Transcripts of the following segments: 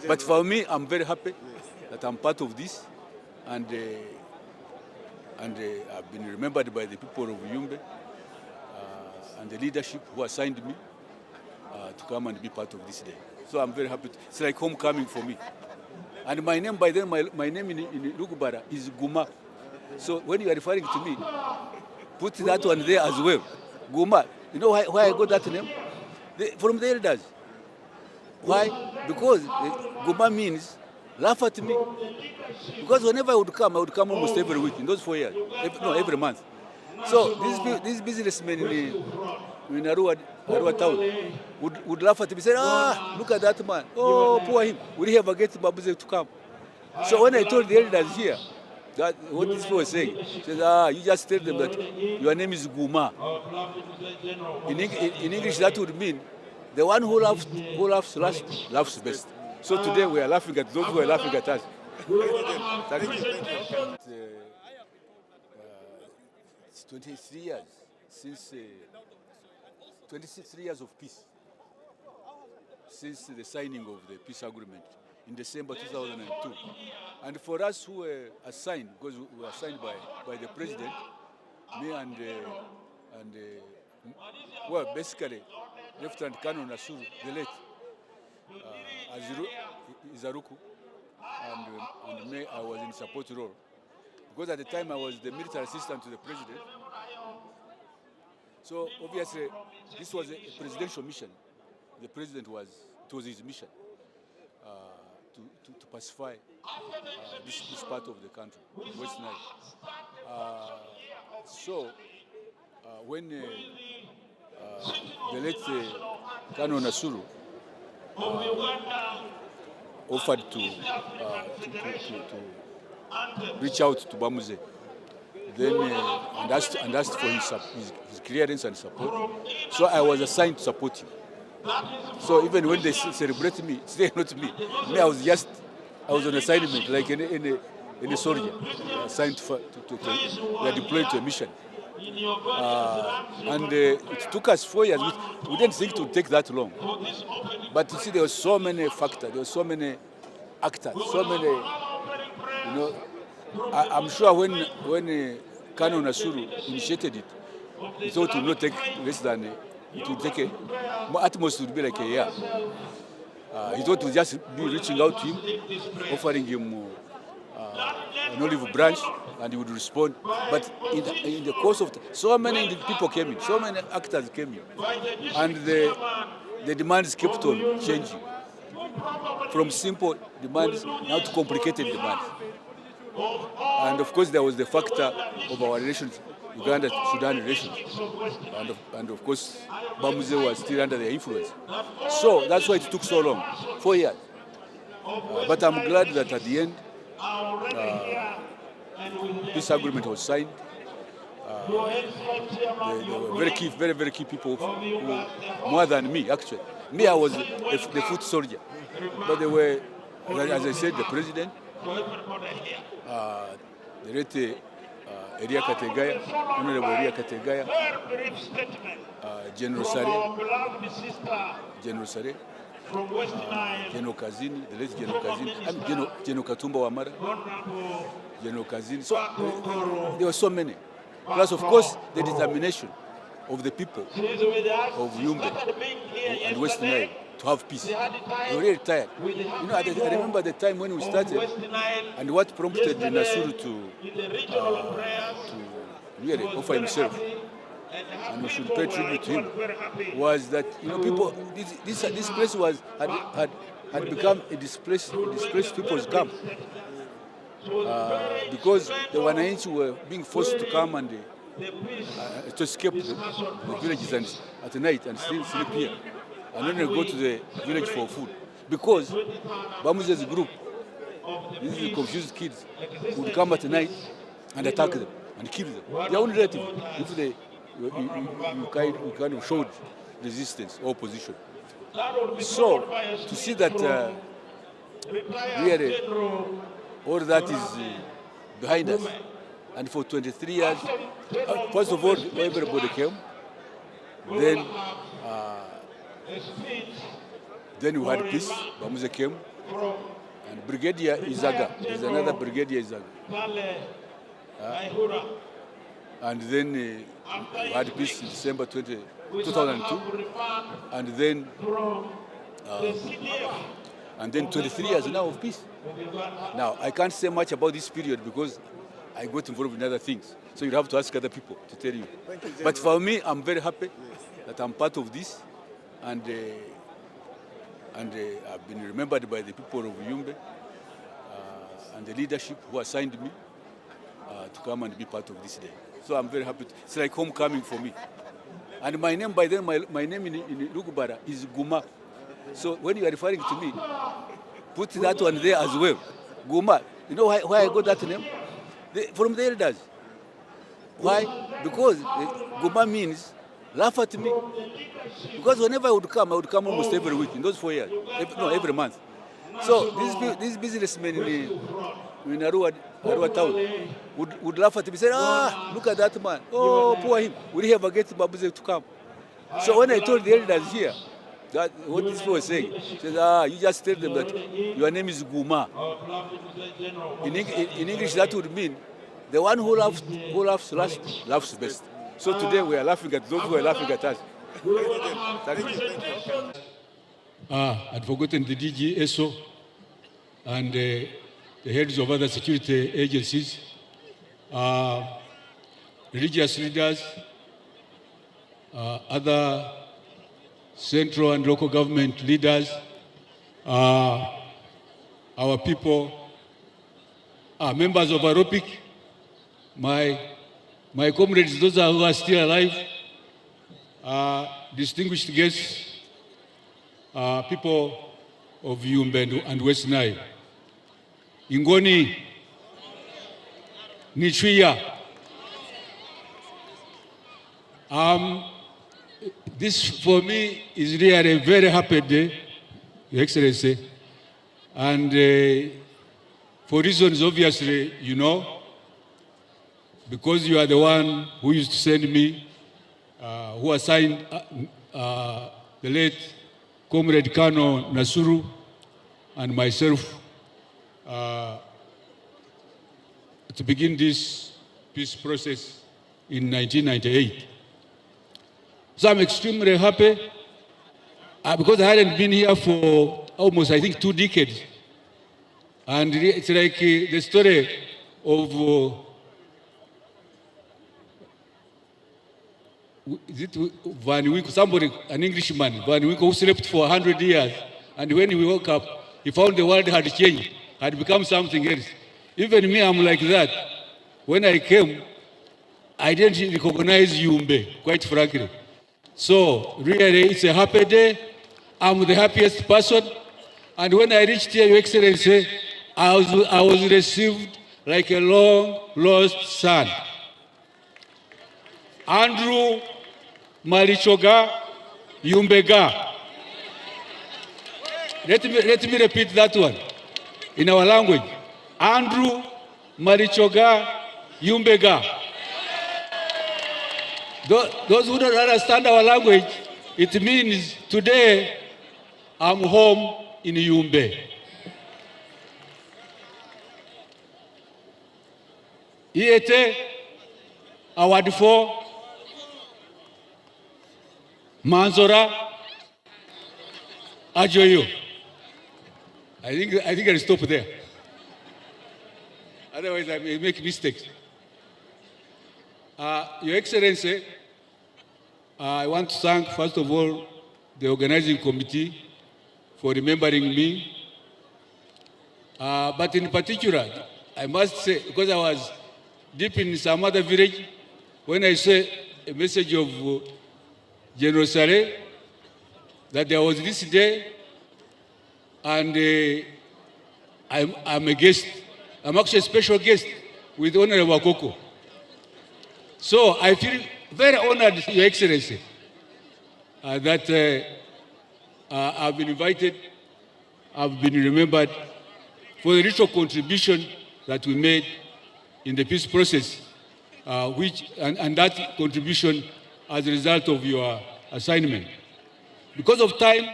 But for me, I'm very happy that I'm part of this, and I've been remembered by the people of Yumbe and the leadership who assigned me to come and be part of this day. So I'm very happy. It's like homecoming for me. And my name, by then, my name in Lugubara is GUMA. So when you are referring to me, put that one there as well. GUMA. You know why I got that name? From the elders. Why? Because GUMA means laugh at me. Because whenever I would come almost every week in those 4 years. Every month. So these businessmen in Arua town would laugh at me, say, look at that man. Oh, poor him. Will he ever get Babuze to come? So when I told the elders here, that what these people were saying, says, you just tell them that your name is GUMA. In English, that would mean the one who laughs last laughs best. So today we are laughing at those who are laughing at us. Thank you. It's 23 years since 23 years of peace since the signing of the peace agreement in December 2002. And for us who were assigned, because we were assigned by the president, me and basically Lieutenant Colonel Nasuru, the late Izaruku, and me, I was in support role. Because at the time I was the military assistant to the president. So obviously this was a presidential mission. The president it was his mission to pacify this part of the country, West Nile. So when the late Colonel Nasuru offered to reach out to Bamuze, then and asked for his clearance and support. So I was assigned to support him. So even when they celebrate me, it's not me. Me, I was on assignment like any soldier assigned we are deployed to a mission. And it took us 4 years. We didn't think it would take that long. But you see, there were so many factors, there were so many actors, so many, I'm sure when Colonel Nasuru initiated it, he thought it would not take less than, it would take at most it would be like a year. He thought it would just be reaching out to him, offering him an olive branch, and he would respond. But in the course of so many people came in, so many actors came in, and the demands kept on changing from simple demands now to complicated demands. And of course, there was the factor of our relations, Uganda-Sudan relations, and of course, Bamuze was still under their influence. So that's why it took so long, 4 years. But I'm glad that at the end, this agreement was signed. There were very, very key people who, more than me, actually. Me, I was the foot soldier. But they were, as I said, the president, the late Eria Kategaya, Honorable Eria Kategaya, General Sare, General Kazini, the late General Kazini, General Katumba Wamara, General Kazini. So there were so many. Plus, of course, the determination of the people of Yumbe and West Nile to have peace. They were really tired. I remember the time when we started, and what prompted Nasuru to really offer himself, and we should pay tribute to him, was that people. This place had become a displaced people's camp because the Wananchi were being forced to come and to escape the villages at night and still sleep here, and then go to the village for food. Because Bamuze's group, these confused kids, would come at night and attack them and kill them. Their own relative, if you kind of showed resistance or opposition. So to see that really all that is behind us, and for 23 years, first of all, everybody came. Then we had peace. Bamuze came. And Brigadier Izaga is another Brigadier Izaga. Kayihura. And then we had peace in December 2002. And then 23 years now of peace. Now, I can't say much about this period because I got involved in other things. So you have to ask other people to tell you. But for me, I'm very happy that I'm part of this. And I've been remembered by the people of Yumbe and the leadership who assigned me to come and be part of this day. So I'm very happy. It's like homecoming for me. And my name, by then, my name in Lugubara is GUMA. So when you are referring to me, put that one there as well. GUMA. You know why I got that name? From the elders. Why? Because GUMA means laugh at me. Because whenever I would come almost every week in those 4 years. Every month. So these businessmen in Arua town would laugh at me, say, look at that man. Oh, poor him. Will he ever get Babuze to come? So when I told the elders here, that what these people were saying, says, you just tell them that your name is GUMA. In English, that would mean the one who laughs last laughs best. So today we are laughing at those who are laughing at us. Thank you. I'd forgotten the DG, ESO, and the heads of other security agencies, religious leaders, other central and local government leaders, our people, members of Aropic, my comrades, those who are still alive, distinguished guests, people of Yumbe and West Nile. Ingoni, Nichuya. This for me is really a very happy day, Your Excellency. And for reasons obviously, you know, because you are the one who used to send me, who assigned the late Comrade Kano Nasuru and myself to begin this peace process in 1998. So I'm extremely happy because I hadn't been here for almost, I think, 2 decades. And it's like the story of is it Van Winkle, somebody, an Englishman, Van Winkle, who slept for 100 years. And when he woke up, he found the world had changed, had become something else. Even me, I'm like that. When I came, I didn't recognize Yumbe, quite frankly. So, really, it's a happy day. I'm the happiest person. And when I reached here, Your Excellency, I was received like a long-lost son. Andrew Marichoga Yumbega. Let me repeat that one in our language. Andrew Marichoga Yumbega. Those who don't understand our language, it means today I'm home in Yumbe. Iete award for Manzora Ajoyo. I think I'll stop there. Otherwise I may make mistakes. Your Excellency, I want to thank, first of all, the organizing committee for remembering me. But in particular, I must say, because I was deep in some other village, when I saw a message of General Sare, that there was this day, and I'm a guest. I'm actually a special guest with Honorable Wakoko. So I feel very honored, Your Excellency, that I've been invited, I've been remembered for the ritual contribution that we made in the peace process, and that contribution as a result of your assignment. Because of time,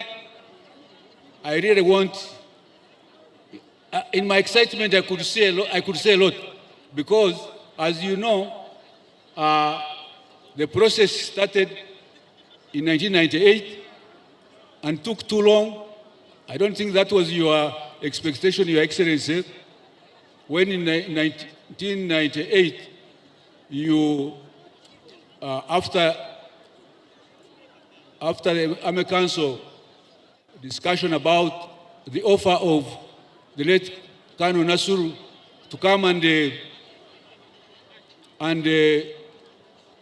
I really want in my excitement, I could say a lot, because, as you know, the process started in 1998 and took too long. I don't think that was your expectation, Your Excellency, when in 1998 you, after the Army Council discussion about the offer of the late Kano Nasuru to come and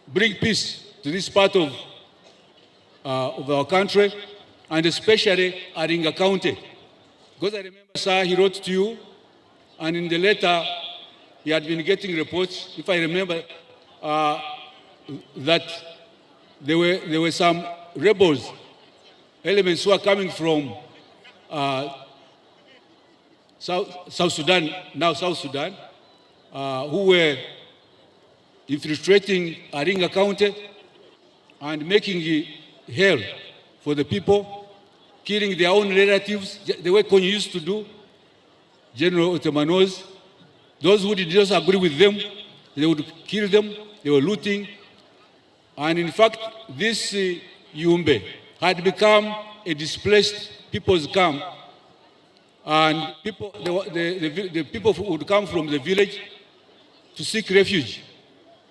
bring peace to this part of our country, and especially Aringa County. Because I remember, sir, he wrote to you, and in the letter, he had been getting reports, if I remember, that there were some rebels, elements who are coming from South Sudan, now South Sudan, who were infiltrating Aringa County and making hell for the people, killing their own relatives, the way Kony used to do, General Otemanos. Those who did not agree with them, they would kill them, they were looting. And in fact, this Yumbe had become a displaced people's camp. And people, the people would come from the village to seek refuge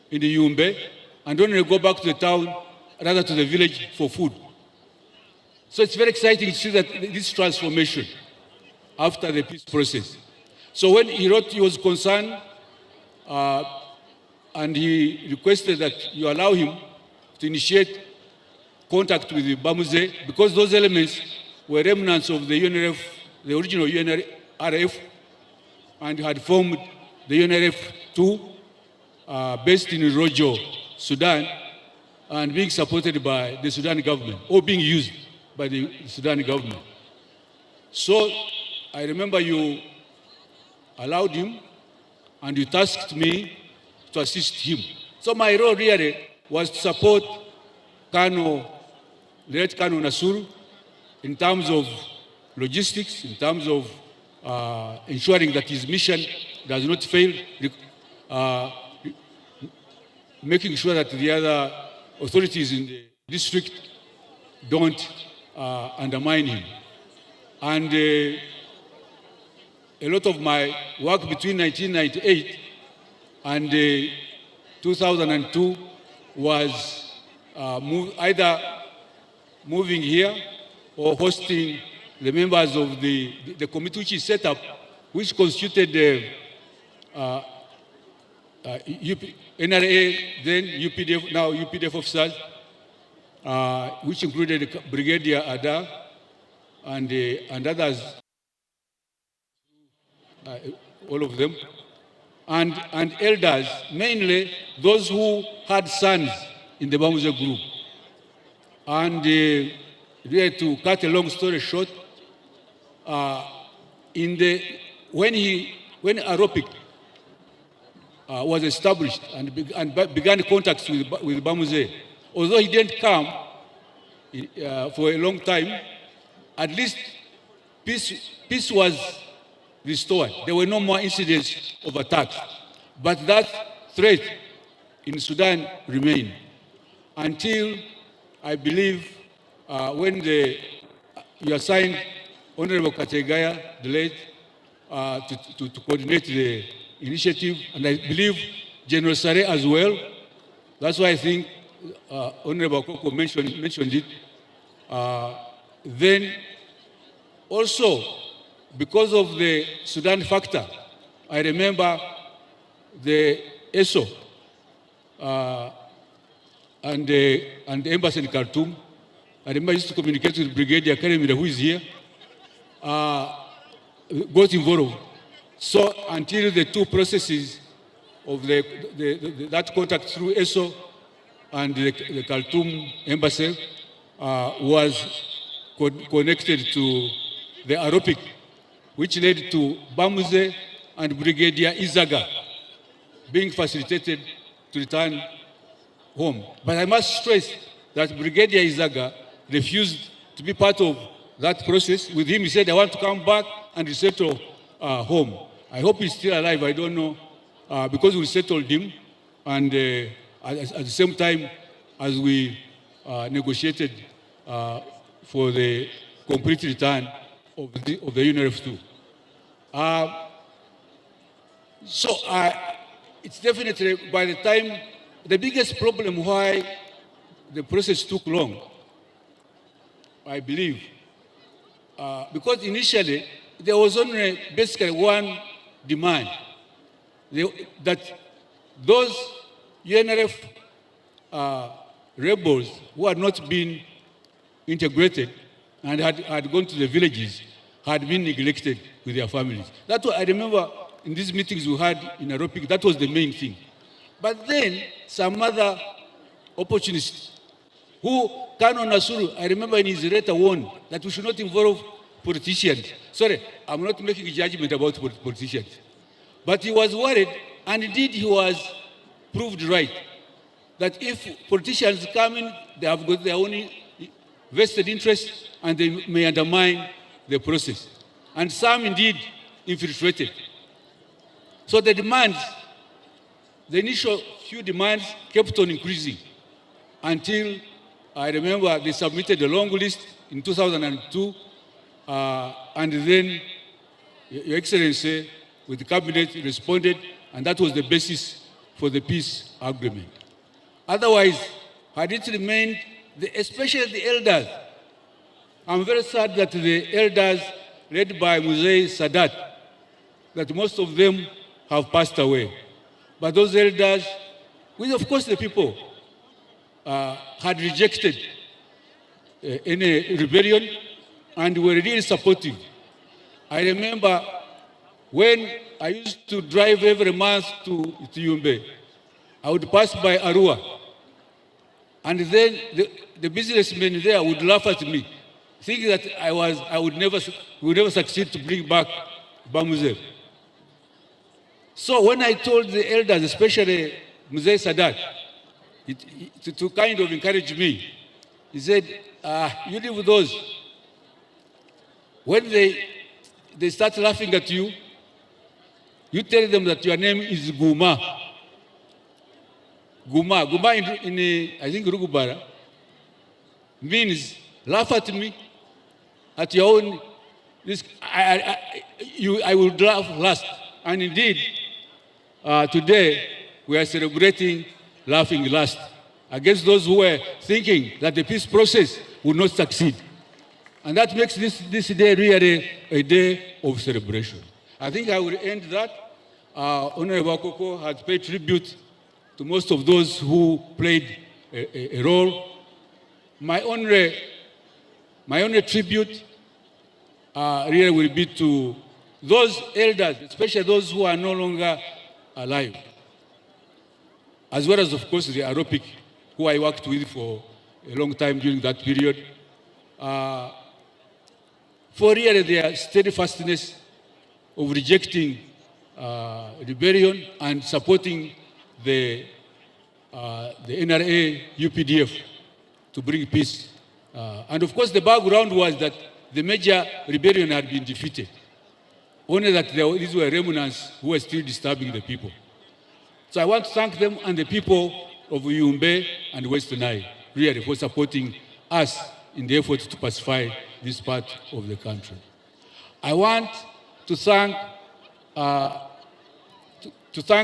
in the Yumbe, and only go back to the town, rather to the village for food. So it's very exciting to see that this transformation after the peace process. So when he wrote, he was concerned, and he requested that you allow him to initiate contact with the Bamuze, because those elements were remnants of the UNRF, the original UNRF, and had formed the UNRF-2, based in Rojo, Sudan, and being supported by the Sudan government, or being used by the Sudan government. So I remember you allowed him, and you tasked me to assist him. So my role really was to support the late Kano Nasuru, in terms of logistics, in terms of ensuring that his mission does not fail, making sure that the other authorities in the district don't undermine him. And a lot of my work between 1998 and 2002 was either moving here or hosting the members of the committee which is set up, which constituted the NRA, then UPDF, now UPDF officers, which included Brigadier Ada and others, all of them, and elders, mainly those who had sons in the Bamuze group. And really, to cut a long story short, when Aropic was established and began contacts with Bamuze, although he didn't come for a long time, at least peace was restored. There were no more incidents of attacks. But that threat in Sudan remained until, I believe, when you assigned Honorable Kategaya, the late, to coordinate the initiative, and I believe General Sare as well. That's why I think Honorable Koko mentioned it. Then also, because of the Sudan factor, I remember the ESO and the embassy in Khartoum. I remember I used to communicate with Brigadier Karemira, who is here, got involved. So until the two processes of that contact through ESO and the Khartoum embassy was connected to the Aropic, which led to Bamuze and Brigadier Izaga being facilitated to return home. But I must stress that Brigadier Izaga refused to be part of that process. With him, he said, I want to come back and resettle home. I hope he's still alive. I don't know, because we settled him, and at the same time as we negotiated for the complete return of the UNRF2. So it's definitely, by the time, the biggest problem why the process took long, I believe, because initially there was only basically one demand, that those UNRF rebels who had not been integrated and had gone to the villages had been neglected with their families. That's what I remember in these meetings we had in Nairobi. That was the main thing. But then some other opportunists who, Kano Nasuru, I remember in his letter warned that we should not involve politicians. Sorry, I'm not making a judgment about politicians. But he was worried, and indeed he was proved right, that if politicians come in, they have got their own vested interests, and they may undermine the process. And some indeed infiltrated. So the demands, the initial few demands kept on increasing until I remember they submitted a long list in 2002, and then Your Excellency, with the cabinet, responded, and that was the basis for the peace agreement. Otherwise, had it remained, especially the elders, I'm very sad that the elders led by Muzee Sadat, that most of them have passed away. But those elders, with of course the people, had rejected any rebellion and were really supportive. I remember when I used to drive every month to Yumbe, I would pass by Arua, and then the businessmen there would laugh at me, thinking that I would never succeed to bring back Bamuze. So when I told the elders, especially Muzee Sadat, to kind of encourage me, he said, you live with those. When they start laughing at you, you tell them that your name is GUMA. GUMA in I think, Rugubara, means laugh at me, at your own risk. I will laugh last. And indeed, today we are celebrating laughing last against those who were thinking that the peace process would not succeed. And that makes this day really a day of celebration. I think I will end that. Honorable Koko has paid tribute to most of those who played a role. My only tribute really will be to those elders, especially those who are no longer alive, as well as, of course, the Aropic, who I worked with for a long time during that period, for really their steadfastness of rejecting rebellion and supporting the NRA UPDF to bring peace. And of course, the background was that the major rebellion had been defeated. Only that these were remnants who were still disturbing the people. So I want to thank them and the people of Yumbe and West Nile, really, for supporting us in the effort to pacify this part of the country. I want to thank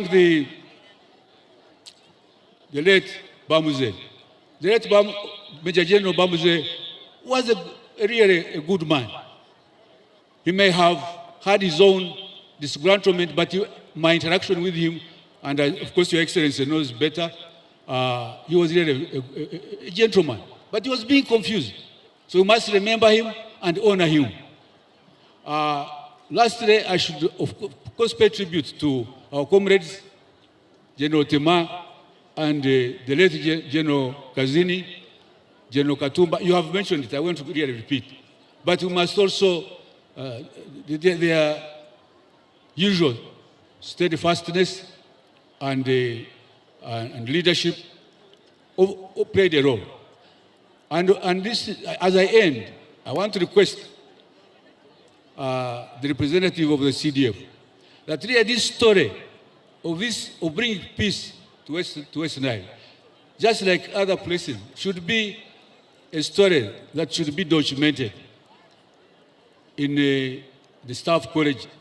the late Bamuze. The late Major General Bamuze was really a good man. He may have had his own disgruntlement, but my interaction with him, and of course Your Excellency knows better, he was really a gentleman, but he was being confused. So we must remember him and honor him. Lastly, I should of course pay tribute to our comrades, General Tema and the late General Kazini, General Katumba. You have mentioned it, I want to really repeat. But we must also, their usual steadfastness and leadership played a role. And this, as I end, I want to request the representative of the CDF, that really this story of bringing peace to West Nile, just like other places, should be a story that should be documented in the staff college